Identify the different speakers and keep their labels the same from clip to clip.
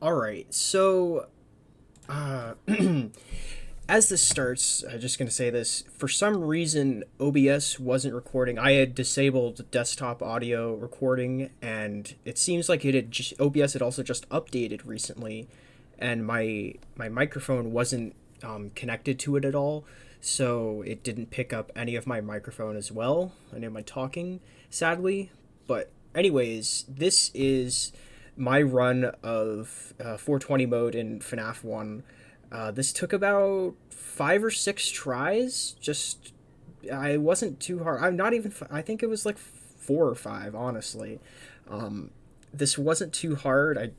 Speaker 1: All right, so uh, as this starts, I'm just gonna say this. For some reason, OBS wasn't recording. I had disabled desktop audio recording, and it seems like OBS had also just updated recently, and my microphone wasn't connected to it at all, so it didn't pick up any of my microphone as well, any of my talking, sadly. But anyways, this is my run of 420 mode in FNaF 1. This took about 5 or 6 tries. Just I wasn't too hard. I'm not even. I think it was like 4 or 5, honestly. This wasn't too hard.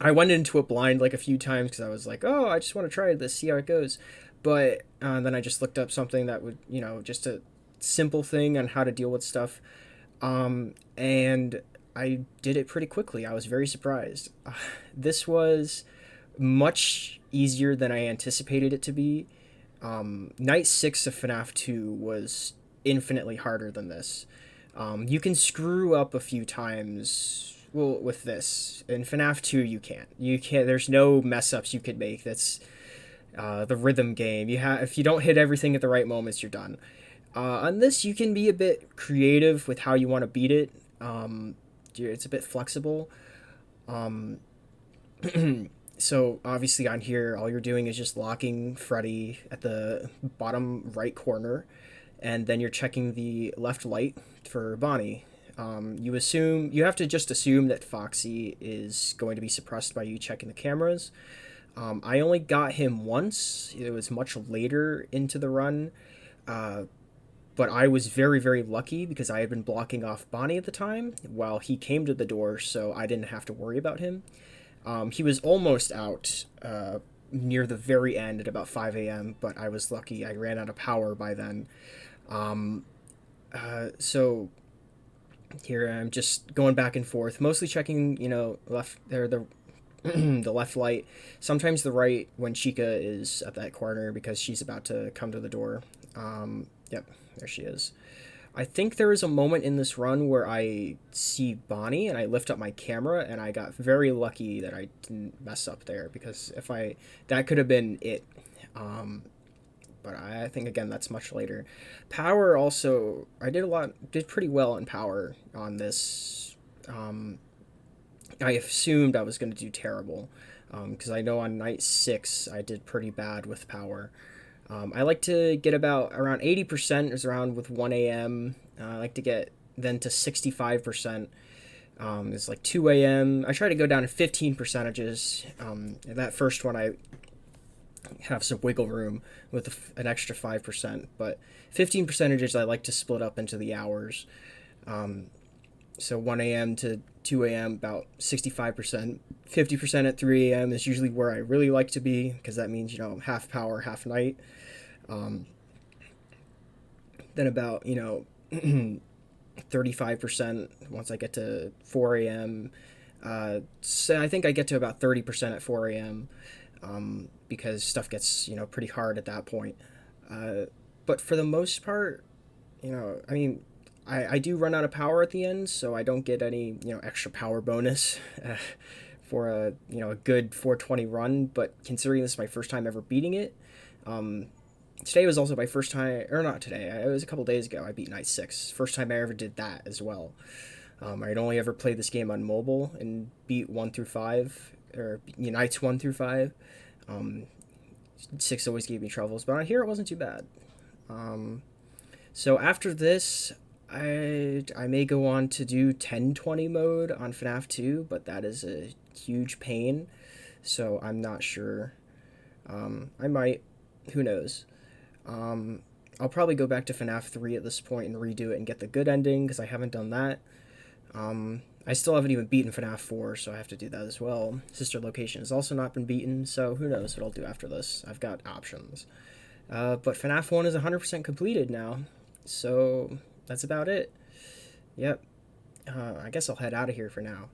Speaker 1: I went into it blind like a few times because I was like, oh, I just want to try this, see how it goes. But then I just looked up something that would, just a simple thing on how to deal with stuff. And I did it pretty quickly. I was very surprised. This was much easier than I anticipated it to be. Night 6 of FNAF 2 was infinitely harder than this. You can screw up a few times. Well, with this in FNAF 2, you can't. You can't. There's no mess ups you could make. That's the rhythm game. If you don't hit everything at the right moments, you're done. On this, you can be a bit creative with how you want to beat it. It's a bit flexible. Um, so obviously on here, all you're doing is just locking Freddy at the bottom right corner, and then you're checking the left light for Bonnie. You have to just assume that Foxy is going to be suppressed by you checking the cameras. I only got him once. It was much later into the run. Uh, but I was very, very lucky because I had been blocking off Bonnie at the time while he came to the door, so I didn't have to worry about him. He was almost out near the very end at about 5 a.m., but I was lucky. I ran out of power by then. Um, so here I'm just going back and forth, mostly checking, left there, the left light, sometimes the right when Chica is at that corner because she's about to come to the door. Yep, there she is. I think there is a moment in this run where I see Bonnie and I lift up my camera, and I got very lucky that I didn't mess up there because that could have been it. But I think again that's much later. Power also, did pretty well in power on this. I assumed I was going to do terrible because I know on night 6 I did pretty bad with power. I like to get about around 80% is around with 1 a.m. I like to get then to 65%. It's like 2 a.m. I try to go down to 15 percentages. That first one I have some wiggle room with an extra 5%, but 15 percentages I like to split up into the hours. So 1 a.m. to 2 a.m. about 65%. 50% at 3 a.m. is usually where I really like to be because that means, half power, half night. Then about, 35% once I get to 4 a.m. So I think I get to about 30% at 4 a.m. Because stuff gets, pretty hard at that point. But for the most part, I mean, I do run out of power at the end, so I don't get any, extra power bonus for a good 420 run. But considering this is my first time ever beating it, today was also my first time, or not today, it was a couple days ago, I beat Night 6. First time I ever did that as well. I'd only ever played this game on mobile and beat 1 through 5, or Nights 1 through 5. 6 always gave me troubles, but on here it wasn't too bad. So after this, I may go on to do 1020 mode on FNAF 2, but that is a huge pain, so I'm not sure. I might. Who knows? I'll probably go back to FNAF 3 at this point and redo it and get the good ending, because I haven't done that. I still haven't even beaten FNAF 4, so I have to do that as well. Sister Location has also not been beaten, so who knows what I'll do after this. I've got options. But FNAF 1 is 100% completed now, so that's about it. Yep. I guess I'll head out of here for now.